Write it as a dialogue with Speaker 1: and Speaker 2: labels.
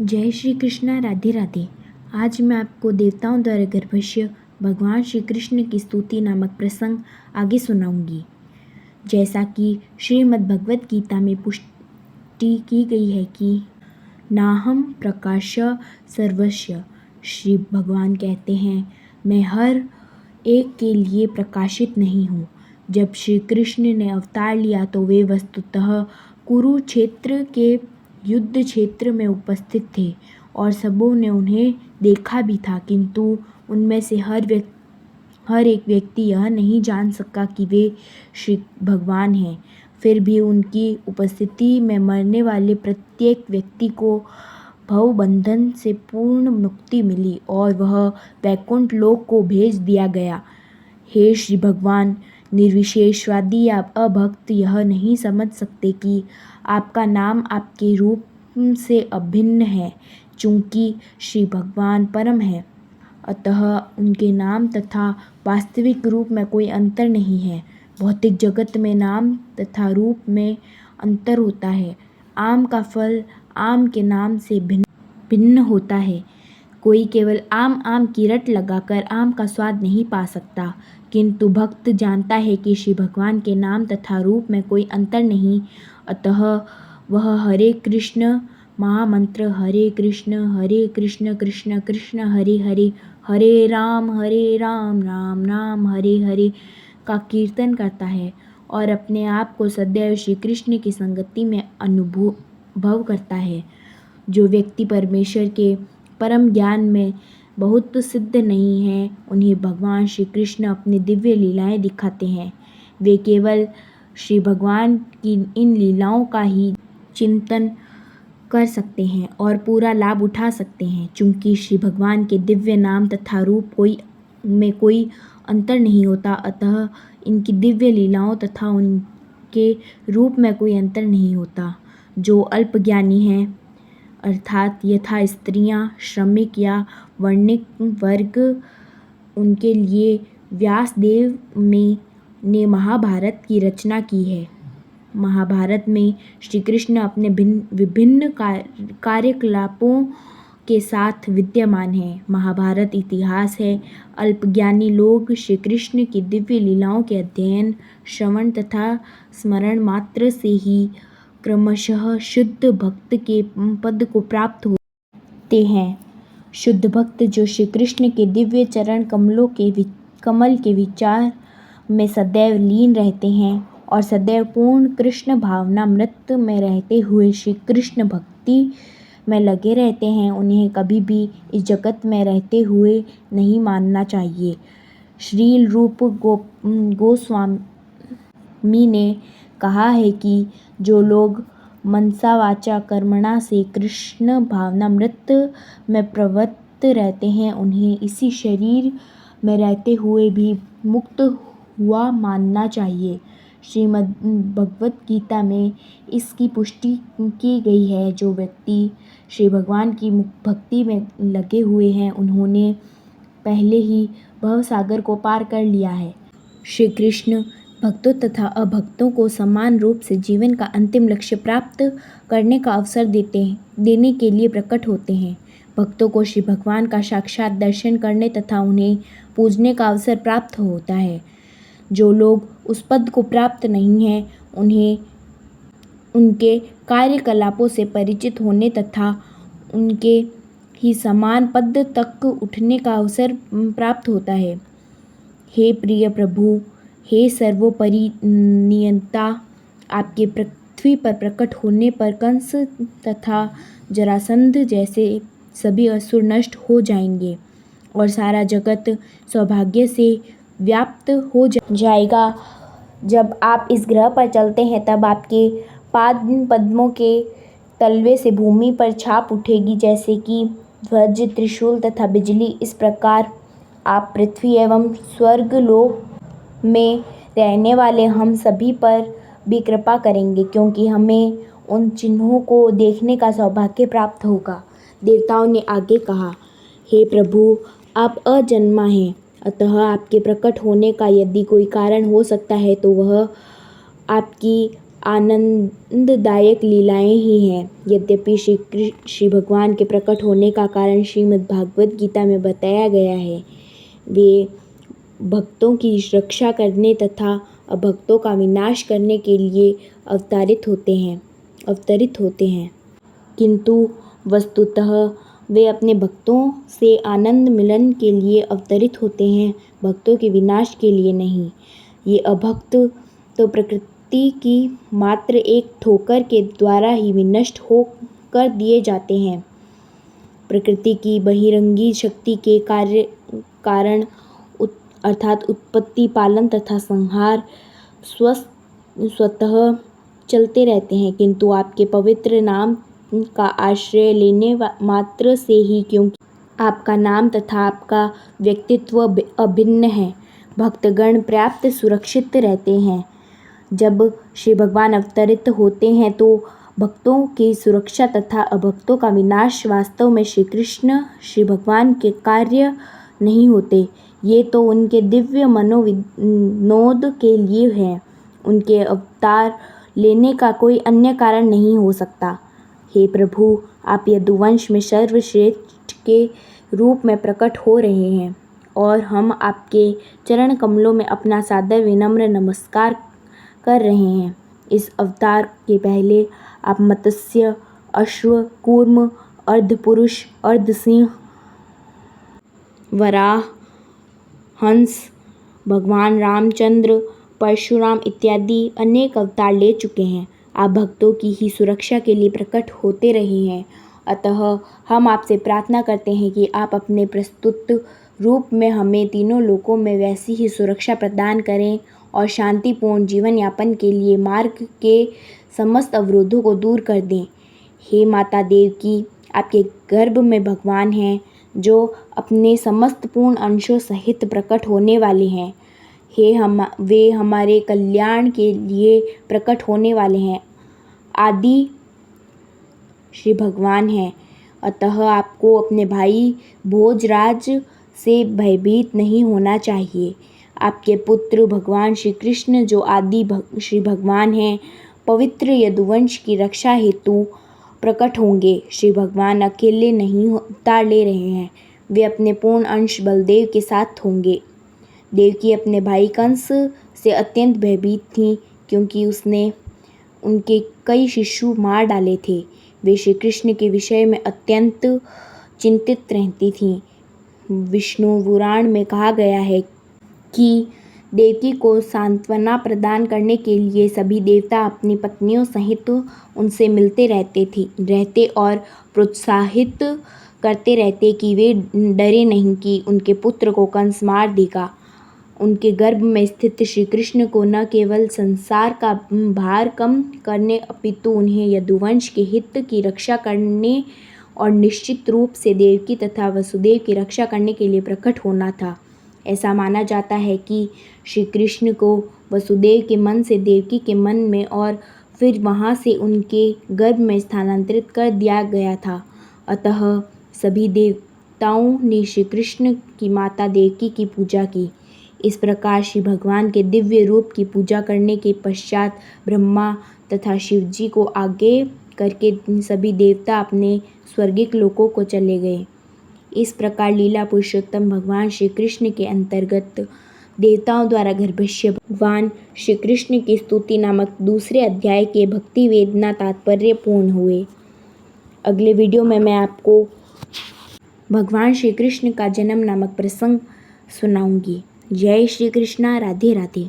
Speaker 1: जय श्री कृष्णा। राधे राधे। आज मैं आपको देवताओं द्वारा गर्भस्य भगवान श्री कृष्ण की स्तुति नामक प्रसंग आगे सुनाऊंगी। जैसा कि श्रीमद् भगवत गीता में पुष्टि की गई है कि नाहम प्रकाश सर्वस्य। श्री भगवान कहते हैं, मैं हर एक के लिए प्रकाशित नहीं हूँ। जब श्री कृष्ण ने अवतार लिया तो वे वस्तुतः कुरुक्षेत्र के युद्ध क्षेत्र में उपस्थित थे और सबों ने उन्हें देखा भी था, किंतु उनमें से हर एक व्यक्ति यह नहीं जान सका कि वे श्री भगवान हैं। फिर भी उनकी उपस्थिति में मरने वाले प्रत्येक व्यक्ति को भवबंधन से पूर्ण मुक्ति मिली और वह वैकुंठ लोक को भेज दिया गया। हे श्री भगवान, निर्विशेषवादी या अभक्त यह नहीं समझ सकते कि आपका नाम आपके रूप से अभिन्न है। चूँकि श्री भगवान परम है, अतः उनके नाम तथा वास्तविक रूप में कोई अंतर नहीं है। भौतिक जगत में नाम तथा रूप में अंतर होता है। आम का फल आम के नाम से भिन्न होता है। कोई केवल आम की रट लगाकर आम का स्वाद नहीं पा सकता, किंतु भक्त जानता है कि श्री भगवान के नाम तथा रूप में कोई अंतर नहीं, अतः वह हरे कृष्ण महामंत्र हरे कृष्ण कृष्ण कृष्ण हरे हरे, हरे राम राम राम हरे हरे का कीर्तन करता है और अपने आप को सदैव श्री कृष्ण की संगति में अनुभव करता है। जो व्यक्ति परमेश्वर के परम ज्ञान में बहुत सिद्ध नहीं है, उन्हें भगवान श्री कृष्ण अपनी दिव्य लीलाएं दिखाते हैं। वे केवल श्री भगवान की इन लीलाओं का ही चिंतन कर सकते हैं और पूरा लाभ उठा सकते हैं। चूँकि श्री भगवान के दिव्य नाम तथा रूप में कोई अंतर नहीं होता, अतः इनकी दिव्य लीलाओं तथा उनके रूप में कोई अंतर नहीं होता। जो अल्पज्ञानी हैं, अर्थात यथा स्त्रियां, श्रमिक या वर्णिक वर्ग, उनके लिए व्यासदेव ने महाभारत की रचना की है। महाभारत में श्री कृष्ण अपने विभिन्न कार्यकलापों के साथ विद्यमान है। महाभारत इतिहास है। अल्पज्ञानी लोग श्री कृष्ण की दिव्य लीलाओं के अध्ययन, श्रवण तथा स्मरण मात्र से ही क्रमशः शुद्ध भक्त के पद को प्राप्त होते हैं। शुद्ध भक्त जो श्री कृष्ण के दिव्य चरण कमल के विचार में सदैव लीन रहते हैं और सदैव पूर्ण कृष्ण भावनामृत में रहते हुए श्री कृष्ण भक्ति में लगे रहते हैं, उन्हें कभी भी इस जगत में रहते हुए नहीं मानना चाहिए। श्रील रूप गोस्वामी ने कहा है कि जो लोग मनसा वाचा कर्मणा से कृष्ण भावनामृत में प्रवृत्त रहते हैं, उन्हें इसी शरीर में रहते हुए भी मुक्त हुआ मानना चाहिए। श्रीमद् भगवत गीता में इसकी पुष्टि की गई है। जो व्यक्ति श्री भगवान की भक्ति में लगे हुए हैं, उन्होंने पहले ही भवसागर को पार कर लिया है। श्री कृष्ण भक्तों तथा अभक्तों को समान रूप से जीवन का अंतिम लक्ष्य प्राप्त करने का अवसर देने के लिए प्रकट होते हैं। भक्तों को श्री भगवान का साक्षात दर्शन करने तथा उन्हें पूजने का अवसर प्राप्त होता है। जो लोग उस पद को प्राप्त नहीं हैं, उन्हें उनके कार्यकलापों से परिचित होने तथा उनके ही समान पद तक उठने का अवसर प्राप्त होता है। हे प्रिय प्रभु, हे सर्वोपरि नियंता, आपके पृथ्वी पर प्रकट होने पर कंस तथा जरासंध जैसे सभी असुर नष्ट हो जाएंगे और सारा जगत सौभाग्य से व्याप्त हो जाएगा। जब आप इस ग्रह पर चलते हैं, तब आपके पाद पद्मों के तलवे से भूमि पर छाप उठेगी, जैसे कि ध्वज, त्रिशूल तथा बिजली। इस प्रकार आप पृथ्वी एवं स्वर्ग लोक में रहने वाले हम सभी पर भी कृपा करेंगे, क्योंकि हमें उन चिन्हों को देखने का सौभाग्य प्राप्त होगा। देवताओं ने आगे कहा, हे प्रभु, आप अजन्मा हैं, अतः आपके प्रकट होने का यदि कोई कारण हो सकता है तो वह आपकी आनंददायक लीलाएं ही हैं। यद्यपि श्री भगवान के प्रकट होने का कारण श्रीमद् भागवत गीता में बताया गया है। वे भक्तों की रक्षा करने तथा अभक्तों का विनाश करने के लिए अवतरित होते हैं, किंतु वस्तुतः वे अपने भक्तों से आनंद मिलन के लिए अवतरित होते हैं, भक्तों के विनाश के लिए नहीं। ये अभक्त तो प्रकृति की मात्र एक ठोकर के द्वारा ही विनष्ट हो कर दिए जाते हैं। प्रकृति की बहिरंगी शक्ति के कारण अर्थात उत्पत्ति, पालन तथा संहार स्वतः चलते रहते हैं, किंतु आपके पवित्र नाम का आश्रय लेने मात्र से ही, क्योंकि आपका नाम तथा आपका व्यक्तित्व अभिन्न है, भक्तगण पर्याप्त सुरक्षित रहते हैं। जब श्री भगवान अवतरित होते हैं तो भक्तों की सुरक्षा तथा अभक्तों का विनाश वास्तव में श्री भगवान के कार्य नहीं होते। ये तो उनके दिव्य मनोविनोद के लिए है। उनके अवतार लेने का कोई अन्य कारण नहीं हो सकता। हे प्रभु, आप यदुवंश में सर्वश्रेष्ठ के रूप में प्रकट हो रहे हैं और हम आपके चरण कमलों में अपना सादर विनम्र नमस्कार कर रहे हैं। इस अवतार के पहले आप मत्स्य, अश्व, कूर्म, अर्धपुरुष, अर्धसिंह, वराह, हंस, भगवान रामचंद्र, परशुराम इत्यादि अनेक अवतार ले चुके हैं। आप भक्तों की ही सुरक्षा के लिए प्रकट होते रहे हैं। अतः हम आपसे प्रार्थना करते हैं कि आप अपने प्रस्तुत रूप में हमें तीनों लोकों में वैसी ही सुरक्षा प्रदान करें और शांतिपूर्ण जीवन यापन के लिए मार्ग के समस्त अवरोधों को दूर कर दें। हे माता देवकी, आपके गर्भ में भगवान हैं जो अपने समस्त पूर्ण अंशों सहित प्रकट होने वाले हैं। वे हमारे कल्याण के लिए प्रकट होने वाले हैं। आदि श्री भगवान हैं। अतः आपको अपने भाई भोजराज से भयभीत नहीं होना चाहिए। आपके पुत्र भगवान श्री कृष्ण जो आदि श्री भगवान हैं, पवित्र यदुवंश की रक्षा हेतु प्रकट होंगे। श्री भगवान अकेले नहीं अवतार ले रहे हैं, वे अपने पूर्ण अंश बलदेव के साथ होंगे। देवकी अपने भाई कंस से अत्यंत भयभीत थीं, क्योंकि उसने उनके कई शिशु मार डाले थे। वे श्री कृष्ण के विषय में अत्यंत चिंतित रहती थीं। विष्णु पुराण में कहा गया है कि देवकी को सांत्वना प्रदान करने के लिए सभी देवता अपनी पत्नियों सहित उनसे मिलते रहते और प्रोत्साहित करते रहते कि वे डरे नहीं कि उनके पुत्र को कंस मार देगा। उनके गर्भ में स्थित श्री कृष्ण को न केवल संसार का भार कम करने अपितु उन्हें यदुवंश के हित की रक्षा करने और निश्चित रूप से देवकी तथा वसुदेव की रक्षा करने के लिए प्रकट होना था। ऐसा माना जाता है कि श्री कृष्ण को वसुदेव के मन से देवकी के मन में और फिर वहाँ से उनके गर्भ में स्थानांतरित कर दिया गया था। अतः सभी देवताओं ने श्री कृष्ण की माता देवकी की पूजा की। इस प्रकार श्री भगवान के दिव्य रूप की पूजा करने के पश्चात ब्रह्मा तथा शिव जी को आगे करके सभी देवता अपने स्वर्गिक लोकों को चले गए। इस प्रकार लीला पुरुषोत्तम भगवान श्री कृष्ण के अंतर्गत देवताओं द्वारा गर्भस्य भगवान श्री कृष्ण की स्तुति नामक दूसरे अध्याय के भक्ति वेदना तात्पर्य पूर्ण हुए। अगले वीडियो में मैं आपको भगवान श्री कृष्ण का जन्म नामक प्रसंग सुनाऊंगी। जय श्री कृष्णा। राधे राधे।